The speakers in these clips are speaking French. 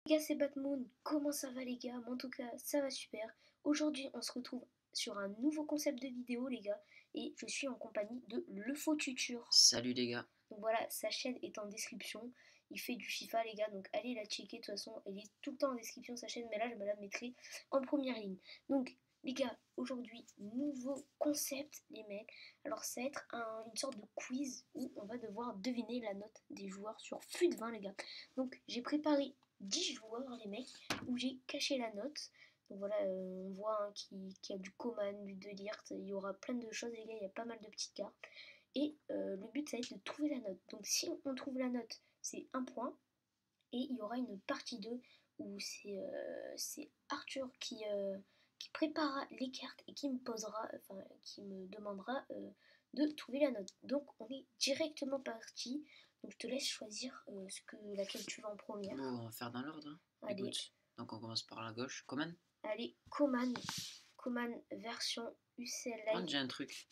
Les gars, c'est Batmoon, comment ça va les gars? Moi, en tout cas, ça va super. Aujourd'hui, on se retrouve sur un nouveau concept de vidéo les gars, et je suis en compagnie de Le Faux Tutur. Salut les gars. Donc voilà, sa chaîne est en description. Il fait du FIFA les gars, donc allez la checker. De toute façon, elle est tout le temps en description sa chaîne, mais là je me la mettrai en première ligne. Donc les gars, aujourd'hui, nouveau concept les mecs. Alors ça va être une sorte de quiz où on va devoir deviner la note des joueurs sur FUT20 les gars. Donc j'ai préparé 10 joueurs les mecs, où j'ai caché la note. Donc voilà, on voit qu'il y a du Coman, du De Ligt, il y aura plein de choses les gars, il y a pas mal de petites cartes. Et le but, ça va être de trouver la note. Donc si on trouve la note, c'est un point. Et il y aura une partie 2 où c'est Arthur qui préparera les cartes et qui qui me demandera de trouver la note. Donc on est directement parti. Donc je te laisse choisir laquelle tu veux en première. Bon, on va faire dans l'ordre. Hein. Allez. Écoute, donc on commence par la gauche. Coman. Allez, Coman. Coman version UCL Oh, Live. j'ai un truc.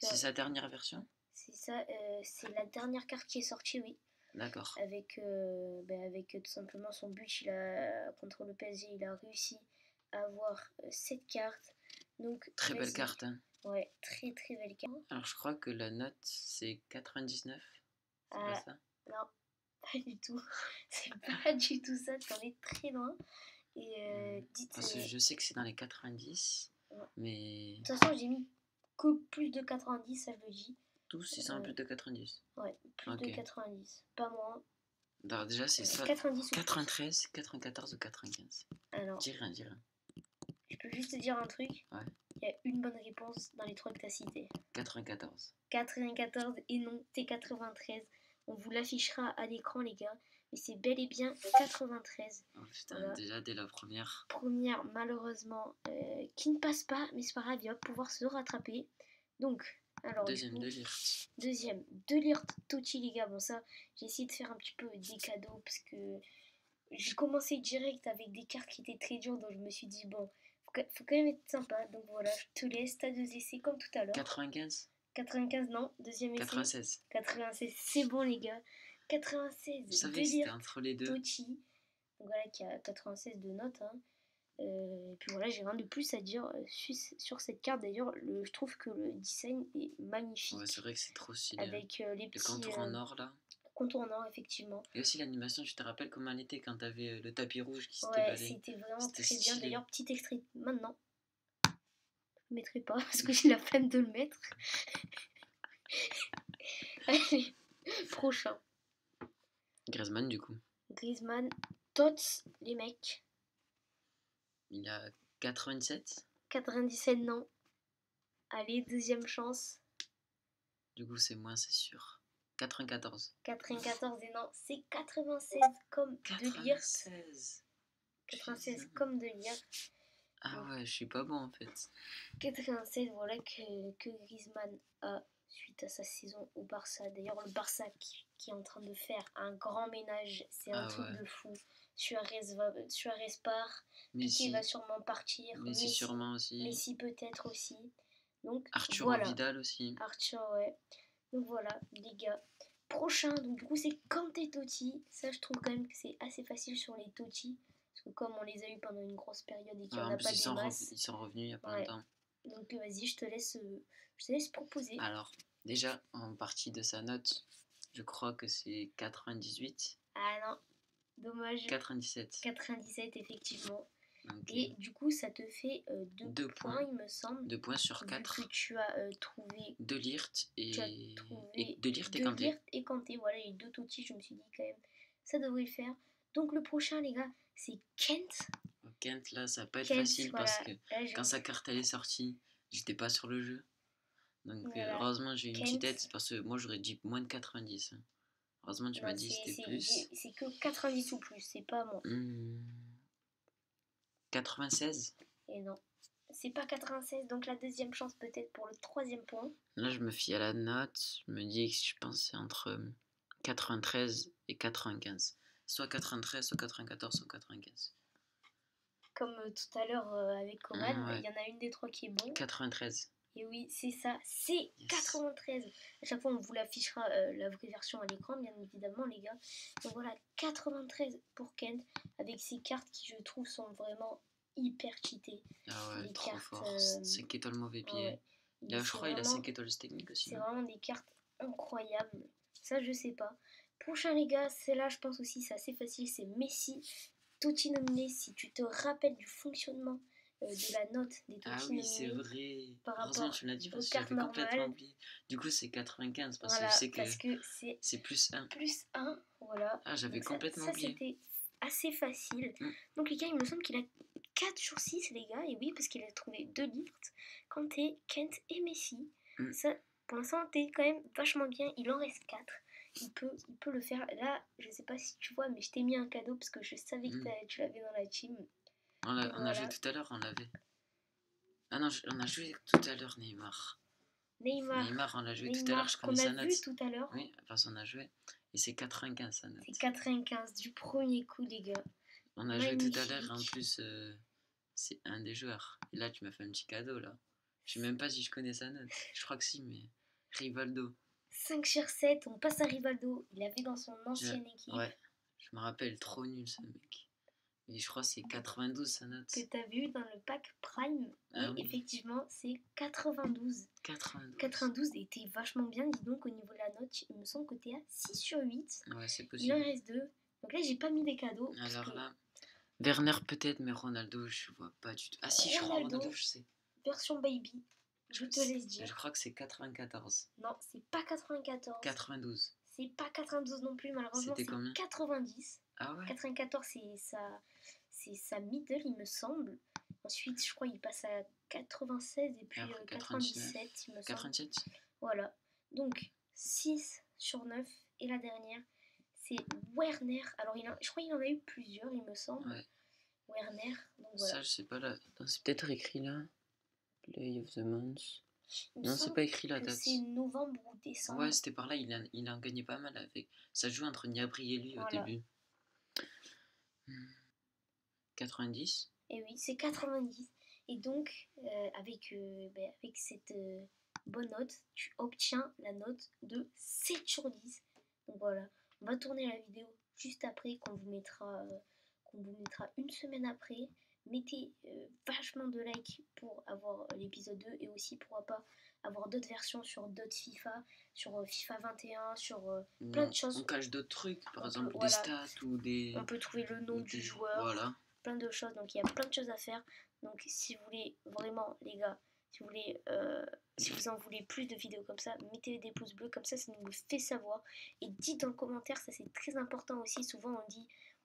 C'est sa dernière version? C'est ça, c'est la dernière carte qui est sortie, oui. D'accord. Avec tout simplement son but, contre le PSG, il a réussi à avoir cette carte. Donc, très belle carte. Hein. Ouais, très très belle carte. Alors je crois que la note c'est 99. C'est pas ça? Non, pas du tout. C'est pas du tout ça, tu en es très loin. Et parce que je sais que c'est dans les 90. Ouais. Mais. De toute façon, j'ai mis que plus de 90, ça je le dis. Tous ils sont plus de 90. Ouais, plus de 90. Pas moins. Alors déjà c'est ça. 90 93, 94 ou 95. Alors. Dis rien. Je peux juste te dire un truc. Ouais. Il y a une bonne réponse dans les trois que tu as cités. 94. 94 et non, t'es 93. On vous l'affichera à l'écran les gars. Mais c'est bel et bien 93. Oh putain, voilà. Déjà dès la première. Première malheureusement qui ne passe pas. Mais c'est pas grave, il va pouvoir se rattraper. Donc, alors deuxième, De Ligt. Deuxième, De Ligt, Totti les gars. Bon ça, j'ai essayé de faire un petit peu des cadeaux parce que j'ai commencé direct avec des cartes qui étaient très dures. Donc je me suis dit bon, faut quand même être sympa. Donc voilà, je te laisse, t'as 2 essais comme tout à l'heure. 95. 95 non, deuxième essai. 96. 96, c'est bon les gars. 96, je savais que c'était entre les deux. Totti. Donc voilà, qui a 96 de notes. Hein. Et puis voilà, j'ai rien de plus à dire sur cette carte. D'ailleurs, je trouve que le design est magnifique. Ouais, c'est vrai que c'est trop stylé. Avec les petits contours en or là. Contours en or, effectivement. Et aussi l'animation, tu te rappelles comment elle était quand t'avais le tapis rouge qui s'était balayé. Ouais, c'était vraiment très stylé. Bien. D'ailleurs, petit extrait maintenant. Je le mettrai pas parce que j'ai la flemme de le mettre. Allez, prochain. Griezmann du coup. Griezmann, Tots, les mecs. Il a 97. 97 non. Allez, deuxième chance. Du coup c'est moins, c'est sûr. 94. 94 et non, c'est 96 comme 96. De Ligt. 96 comme De Ligt. Ah ouais, je suis pas bon en fait. 96, voilà que Griezmann a suite à sa saison au Barça. D'ailleurs, le Barça qui est en train de faire un grand ménage, c'est un truc de fou. Suarez part, Piqué va sûrement partir. Messi sûrement aussi. Messi peut-être aussi. Donc, Arthur voilà. Vidal aussi. Arthur, ouais. Donc voilà, les gars. Prochain, donc du coup, c'est Kanté Totti. Ça, je trouve quand même que c'est assez facile sur les Totti. Parce que comme on les a eu pendant une grosse période et qu'il n'y en a pas des masses. Ils sont revenus il y a pas longtemps. Donc vas-y, je te laisse proposer. Alors, déjà, en partie de sa note, je crois que c'est 98. Ah non, dommage. 97. 97, effectivement. Okay. Et du coup, ça te fait 2 points, il me semble. 2 points sur 4. Que tu as trouvé De Ligt et De Ligt et Kanté. Voilà, les deux Totti, je me suis dit quand même, ça devrait le faire. Donc le prochain, les gars, c'est Kent. Kent, là, ça va pas être facile parce que quand sa carte elle est sortie, j'étais pas sur le jeu. Donc heureusement, j'ai eu une petite aide parce que moi j'aurais dit moins de 90. Hein. Heureusement, tu m'as dit c'était plus. C'est que 90 ou plus, c'est pas moins. 96. Et non, c'est pas 96, donc la deuxième chance peut-être pour le troisième point. Là, je me fie à la note, je me dis que je pense c'est entre 93 et 95. Soit 93, soit 94, soit 95. Comme tout à l'heure avec Coman, il y en a une des trois qui est bon. 93. Et oui, c'est ça, c'est 93. À chaque fois, on vous l'affichera la vraie version à l'écran, bien évidemment, les gars. Donc voilà, 93 pour Kent, avec ces cartes qui, je trouve, sont vraiment hyper cheatées. Ah ouais, les trop cartes, fort. 5 étoiles mauvais pied. ouais. Je crois qu'il a 5 étoiles techniques aussi. C'est vraiment des cartes incroyables. Ça, je sais pas. Prochain, les gars, c'est là, je pense aussi, c'est assez facile. C'est Messi, Totti nominé. Si tu te rappelles du fonctionnement de la note des Totti Ah oui, c'est vrai. par Heureusement, rapport tu me l'as dit parce aux que cartes j'avais complètement normales. oublié. Du coup, c'est 95 parce Voilà, que je sais que parce que c'est plus 1. Plus 1, voilà. Ah, j'avais Donc complètement ça oublié. c'était assez facile. Donc les gars, il me semble qu'il a 4 sur 6, les gars. Et oui, parce qu'il a trouvé 2 lifts. Kanté, Kent et Messi. Ça, pour l'instant, t'es quand même vachement bien. Il en reste 4. Il peut le faire. Là, je sais pas si tu vois, mais je t'ai mis un cadeau parce que je savais que tu l'avais dans la team. On a joué tout à l'heure, on l'avait. Ah non, on a joué tout à l'heure Neymar, on l'a joué tout à l'heure, je connais sa note. Qu'on a vu tout à l'heure. Oui, enfin on a joué. Et c'est 95 sa note. C'est 95 du premier coup, les gars. On a joué tout à l'heure, en plus, c'est un des joueurs. Et là, tu m'as fait un petit cadeau, là. Je sais même pas si je connais sa note. Je crois que si, mais... Rivaldo. 5 sur 7, on passe à Rivaldo. Il avait dans son ancienne équipe. Ouais, je me rappelle, trop nul, ce mec. Et je crois que c'est 92 sa note. Que t'as vu dans le pack Prime. Ah, et oui. Effectivement, c'est 92. 92 et t'es vachement bien, dis donc, au niveau de la note. Il me semble que t'es à 6 sur 8. Ouais, c'est possible. Il en reste 2. Donc là, j'ai pas mis des cadeaux. Alors là, Werner peut-être, mais Ronaldo, je vois pas du tout. Ah si, je crois Ronaldo, je sais. Version baby. Je te laisse dire. Je crois que c'est 94. Non, c'est pas 94. 92. C'est pas 92 non plus, malheureusement. C'était combien? 90. Ah ouais. 94, c'est sa middle, il me semble. Ensuite, je crois qu'il passe à 96 et puis 97, il me semble. 87. Voilà. Donc, 6 sur 9. Et la dernière, c'est Werner. Alors, je crois qu'il en a eu plusieurs, il me semble. Ouais. Werner. Donc, voilà. Ça, je sais pas là. C'est peut-être écrit là. Play of the month. Non, c'est pas écrit la date. C'est novembre ou décembre. Ouais, c'était par là. Il en gagnait pas mal avec. Ça joue entre Gnabry et lui au début. 90. Et oui, c'est 90. Et donc, avec cette bonne note, tu obtiens la note de 7 sur 10. Donc voilà, on va tourner la vidéo juste après, qu'on vous mettra une semaine après. Mettez vachement de likes pour avoir l'épisode 2 et aussi pourquoi pas avoir d'autres versions sur d'autres FIFA, sur FIFA 21, sur plein de choses. On cache d'autres trucs, par exemple des stats ou des... On peut trouver le nom du joueur. Voilà. Plein de choses, donc il y a plein de choses à faire. Donc si vous voulez vraiment, les gars, si vous en voulez plus de vidéos comme ça, mettez des pouces bleus, comme ça nous le fait savoir. Et dites dans le commentaire, ça c'est très important aussi. Souvent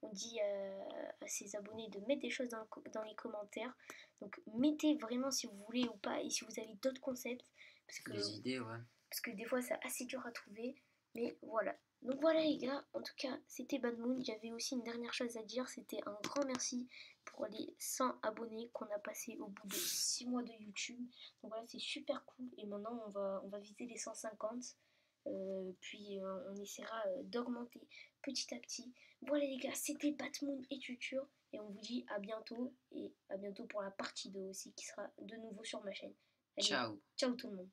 on dit à ses abonnés de mettre des choses dans les commentaires. Donc mettez vraiment si vous voulez ou pas, et si vous avez d'autres concepts. Parce que, des idées, ouais. Parce que des fois c'est assez dur à trouver. Mais voilà. Donc voilà les gars, en tout cas c'était Bad Moon. J'avais aussi une dernière chose à dire, c'était un grand merci pour les 100 abonnés qu'on a passé au bout de 6 mois de YouTube. Donc voilà, c'est super cool et maintenant on va viser les 150. Puis on essaiera d'augmenter petit à petit. Voilà les gars, c'était Bad Moon et Tutur et on vous dit à bientôt, et à bientôt pour la partie 2 aussi qui sera de nouveau sur ma chaîne. Allez, ciao. Ciao tout le monde.